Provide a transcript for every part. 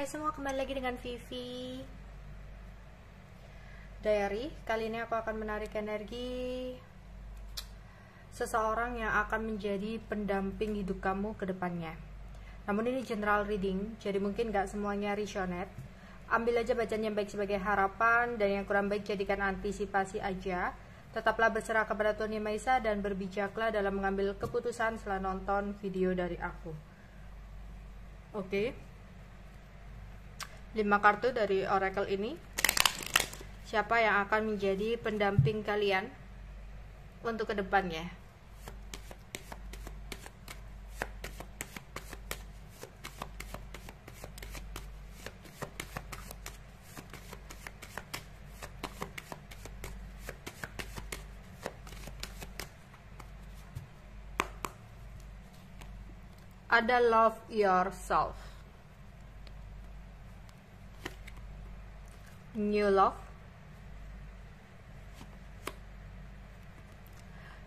Hai semua, kembali lagi dengan Vivi Diary. Kali ini aku akan menarik energi seseorang yang akan menjadi pendamping hidup kamu ke depannya. Namun ini general reading, jadi mungkin gak semuanya resonate. Ambil aja bacaan yang baik sebagai harapan, dan yang kurang baik jadikan antisipasi aja. Tetaplah berserah kepada Tuhan Yang Maha Esa dan berbijaklah dalam mengambil keputusan setelah nonton video dari aku. Oke. 5 kartu dari oracle ini. Siapa yang akan menjadi pendamping kalian untuk kedepannya? Ada love yourself, new love,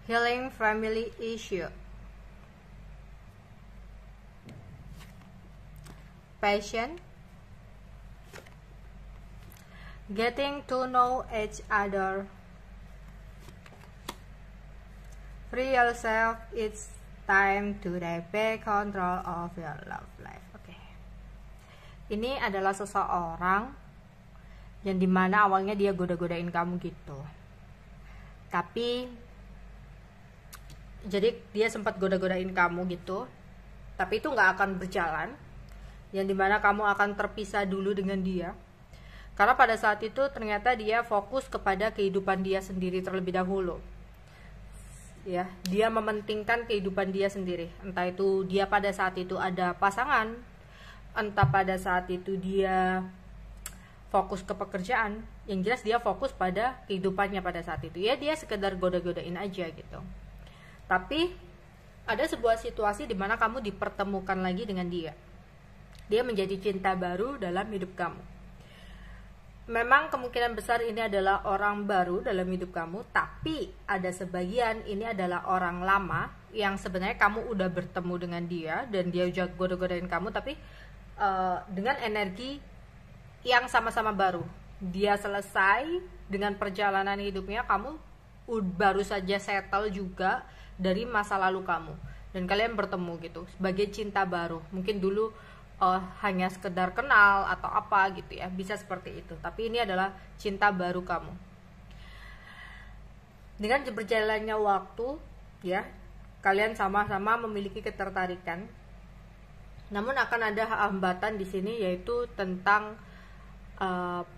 healing family issue, passion, getting to know each other, free yourself, it's time to take back control of your love life. Oke. Ini adalah seseorang yang dimana awalnya dia goda-godain kamu gitu. Tapi jadi dia sempat goda-godain kamu gitu. Tapi itu nggak akan berjalan. Yang dimana kamu akan terpisah dulu dengan dia. Karena pada saat itu ternyata dia fokus kepada kehidupan dia sendiri terlebih dahulu. Ya, dia mementingkan kehidupan dia sendiri. Entah itu dia pada saat itu ada pasangan, entah pada saat itu dia fokus ke pekerjaan. Yang jelas dia fokus pada kehidupannya pada saat itu. Ya, dia sekedar goda-godain aja gitu. Tapi ada sebuah situasi di mana kamu dipertemukan lagi dengan dia. Dia menjadi cinta baru dalam hidup kamu. Memang kemungkinan besar ini adalah orang baru dalam hidup kamu, tapi ada sebagian ini adalah orang lama yang sebenarnya kamu udah bertemu dengan dia dan dia juga goda-godain kamu, tapi dengan energi yang sama-sama baru. Dia selesai dengan perjalanan hidupnya, kamu baru saja settle juga dari masa lalu kamu, dan kalian bertemu gitu sebagai cinta baru. Mungkin dulu hanya sekedar kenal atau apa gitu ya, bisa seperti itu, tapi ini adalah cinta baru kamu. Dengan berjalannya waktu ya, kalian sama-sama memiliki ketertarikan, namun akan ada hambatan di sini, yaitu tentang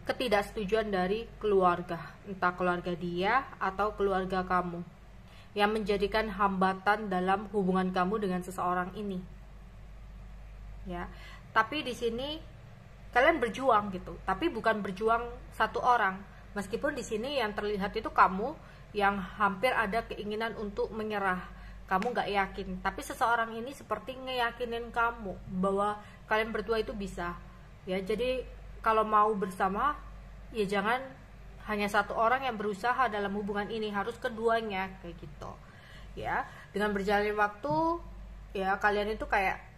ketidaksetujuan dari keluarga, entah keluarga dia atau keluarga kamu, yang menjadikan hambatan dalam hubungan kamu dengan seseorang ini. Ya, tapi di sini kalian berjuang gitu, tapi bukan berjuang satu orang. Meskipun di sini yang terlihat itu kamu yang hampir ada keinginan untuk menyerah, kamu nggak yakin, tapi seseorang ini seperti ngeyakinin kamu bahwa kalian berdua itu bisa. Ya, jadi kalau mau bersama, ya jangan hanya satu orang yang berusaha dalam hubungan ini, harus keduanya kayak gitu. Ya, dengan berjalannya waktu, ya kalian itu kayak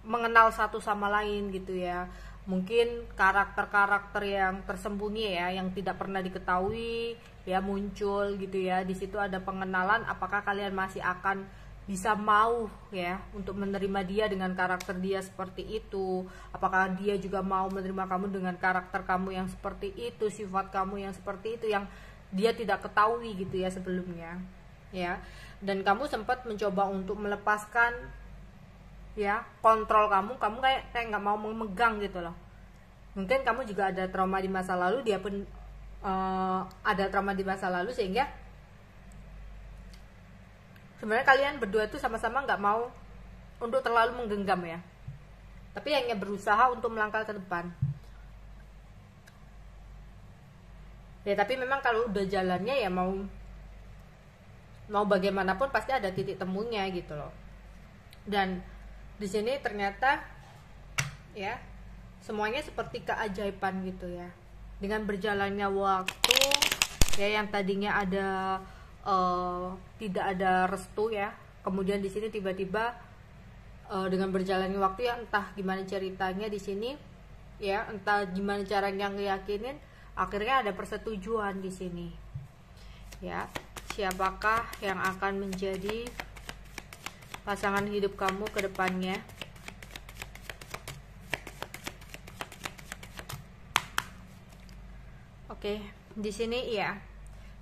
mengenal satu sama lain gitu ya. Mungkin karakter-karakter yang tersembunyi ya, yang tidak pernah diketahui ya muncul gitu ya. Di situ ada pengenalan, apakah kalian masih akan bisa mau ya untuk menerima dia dengan karakter dia seperti itu. Apakah dia juga mau menerima kamu dengan karakter kamu yang seperti itu, sifat kamu yang seperti itu, yang dia tidak ketahui gitu ya sebelumnya. Ya. Dan kamu sempat mencoba untuk melepaskan ya kontrol kamu kayak nggak mau memegang gitu loh. Mungkin kamu juga ada trauma di masa lalu, dia pun ada trauma di masa lalu, sehingga sebenarnya kalian berdua tuh sama-sama nggak mau untuk terlalu menggenggam ya, tapi hanya berusaha untuk melangkah ke depan ya. Tapi memang kalau udah jalannya ya mau bagaimanapun pasti ada titik temunya gitu loh. Dan di sini ternyata ya semuanya seperti keajaiban gitu ya. Dengan berjalannya waktu ya, yang tadinya ada tidak ada restu ya, kemudian di sini tiba-tiba dengan berjalannya waktu ya, entah gimana ceritanya di sini ya, entah gimana caranya ngeyakinin, akhirnya ada persetujuan di sini. Ya, siapakah yang akan menjadi pasangan hidup kamu ke depannya? Oke, di sini ya,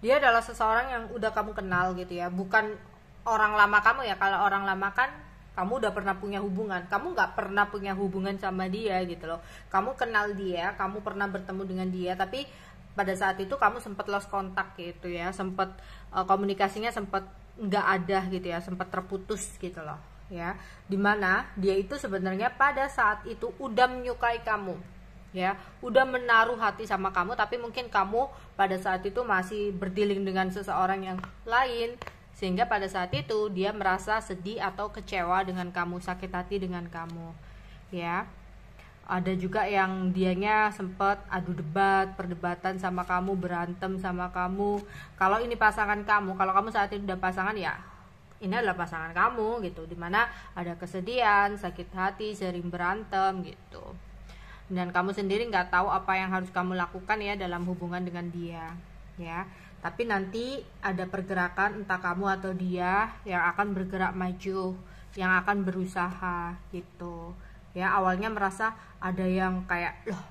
dia adalah seseorang yang udah kamu kenal gitu ya, bukan orang lama kamu ya. Kalau orang lama kan kamu udah pernah punya hubungan, kamu nggak pernah punya hubungan sama dia gitu loh. Kamu kenal dia, kamu pernah bertemu dengan dia, tapi pada saat itu kamu sempat lost kontak gitu ya, sempat komunikasinya sempat nggak ada gitu ya, sempat terputus gitu loh ya. Dimana dia itu sebenarnya pada saat itu udah menyukai kamu ya, udah menaruh hati sama kamu, tapi mungkin kamu pada saat itu masih berdealing dengan seseorang yang lain, sehingga pada saat itu dia merasa sedih atau kecewa dengan kamu, sakit hati dengan kamu ya. Ada juga yang dianya sempat adu debat, perdebatan sama kamu, berantem sama kamu. Kalau ini pasangan kamu, kalau kamu saat itu udah pasangan ya, ini adalah pasangan kamu gitu, dimana ada kesedihan, sakit hati, sering berantem gitu, dan kamu sendiri nggak tahu apa yang harus kamu lakukan ya dalam hubungan dengan dia ya. Tapi nanti ada pergerakan, entah kamu atau dia yang akan bergerak maju, yang akan berusaha gitu ya. Awalnya merasa ada yang kayak, loh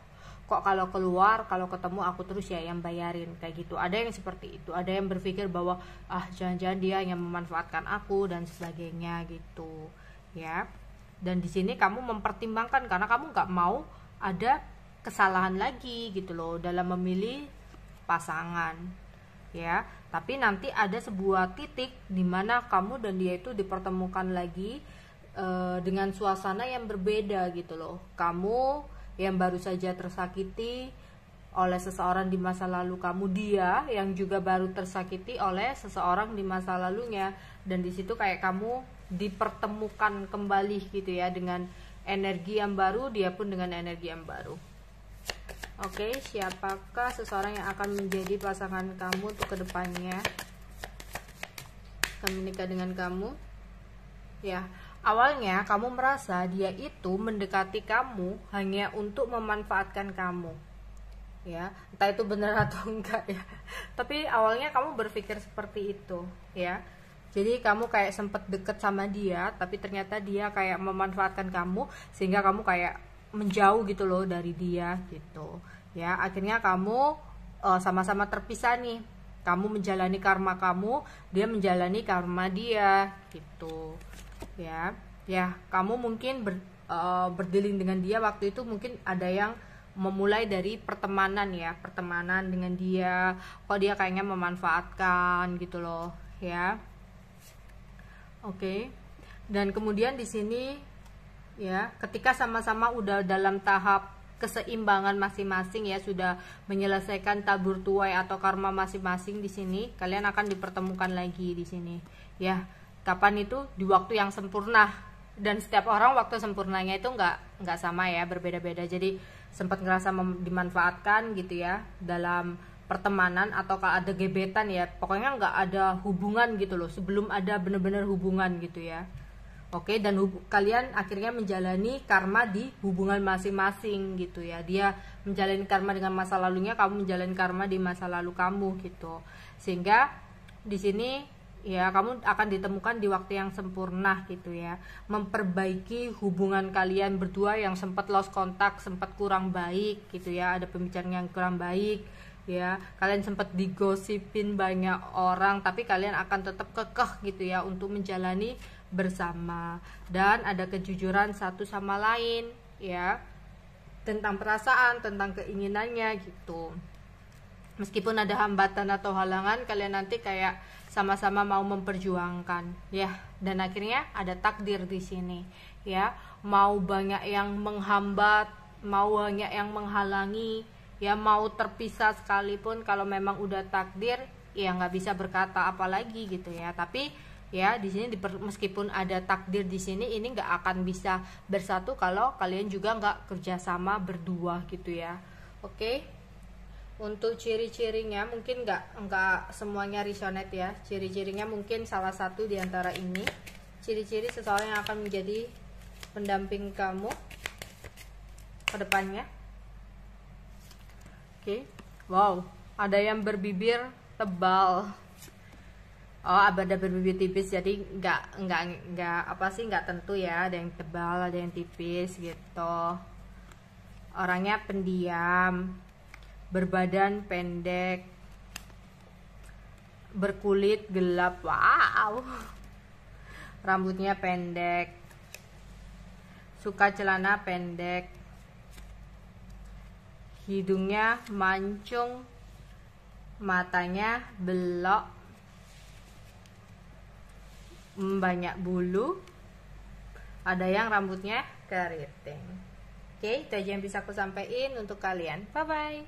kok kalau keluar, kalau ketemu aku terus ya yang bayarin, kayak gitu. Ada yang seperti itu, ada yang berpikir bahwa jangan-jangan dia yang memanfaatkan aku dan sebagainya gitu ya. Dan di sini kamu mempertimbangkan karena kamu nggak mau ada kesalahan lagi gitu loh dalam memilih pasangan ya. Tapi nanti ada sebuah titik di mana kamu dan dia itu dipertemukan lagi dengan suasana yang berbeda gitu loh. Kamu yang baru saja tersakiti oleh seseorang di masa lalu kamu, dia yang juga baru tersakiti oleh seseorang di masa lalunya, dan di situ kayak kamu dipertemukan kembali gitu ya, dengan energi yang baru, dia pun dengan energi yang baru. Oke, siapakah seseorang yang akan menjadi pasangan kamu untuk kedepannya, akan menikah dengan kamu ya. Awalnya kamu merasa dia itu mendekati kamu hanya untuk memanfaatkan kamu ya, entah itu benar atau enggak ya, tapi awalnya kamu berpikir seperti itu ya. Jadi kamu kayak sempet deket sama dia, tapi ternyata dia kayak memanfaatkan kamu, sehingga kamu kayak menjauh gitu loh dari dia gitu ya. Akhirnya kamu sama-sama terpisah nih. Kamu menjalani karma kamu, dia menjalani karma dia gitu ya. Ya, kamu mungkin berdealing dengan dia waktu itu, mungkin ada yang memulai dari pertemanan ya, pertemanan dengan dia, kok dia kayaknya memanfaatkan gitu loh ya. Oke. Dan kemudian di sini ya, ketika sama-sama udah dalam tahap keseimbangan masing-masing ya, sudah menyelesaikan tabur tuai atau karma masing-masing, di sini kalian akan dipertemukan lagi di sini ya. Kapan itu? Di waktu yang sempurna. Dan setiap orang waktu sempurnanya itu nggak sama ya, berbeda-beda. Jadi sempat ngerasa dimanfaatkan gitu ya dalam pertemanan, atau kalau ada gebetan ya, pokoknya nggak ada hubungan gitu loh sebelum ada bener-bener hubungan gitu ya. Oke, dan kalian akhirnya menjalani karma di hubungan masing-masing gitu ya. Dia menjalani karma dengan masa lalunya, kamu menjalani karma di masa lalu kamu gitu. Sehingga di sini ya, kamu akan ditemukan di waktu yang sempurna gitu ya, memperbaiki hubungan kalian berdua yang sempat lost kontak, sempat kurang baik gitu ya, ada pembicaraan yang kurang baik ya, kalian sempat digosipin banyak orang, tapi kalian akan tetap kekeh gitu ya untuk menjalani bersama, dan ada kejujuran satu sama lain ya, tentang perasaan, tentang keinginannya gitu. Meskipun ada hambatan atau halangan, kalian nanti kayak sama-sama mau memperjuangkan ya. Dan akhirnya ada takdir di sini ya. Mau banyak yang menghambat, mau banyak yang menghalangi ya, mau terpisah sekalipun, kalau memang udah takdir ya nggak bisa berkata apa lagi gitu ya. Tapi ya di sini meskipun ada takdir di sini, ini nggak akan bisa bersatu kalau kalian juga nggak kerjasama berdua gitu ya. Oke. Untuk ciri-cirinya mungkin nggak semuanya resonate ya. Ciri-cirinya mungkin salah satu di antara ini. Ciri-ciri seseorang yang akan menjadi pendamping kamu ke depannya Oke. Wow, ada yang berbibir tebal. Oh, ada berbibir tipis, jadi nggak apa sih, nggak tentu ya, ada yang tebal, ada yang tipis gitu. Orangnya pendiam, berbadan pendek, berkulit gelap. Wow. Rambutnya pendek, suka celana pendek, hidungnya mancung, matanya belok, banyak bulu, ada yang rambutnya keriting. Oke, itu aja yang bisa aku sampaikan untuk kalian. Bye bye.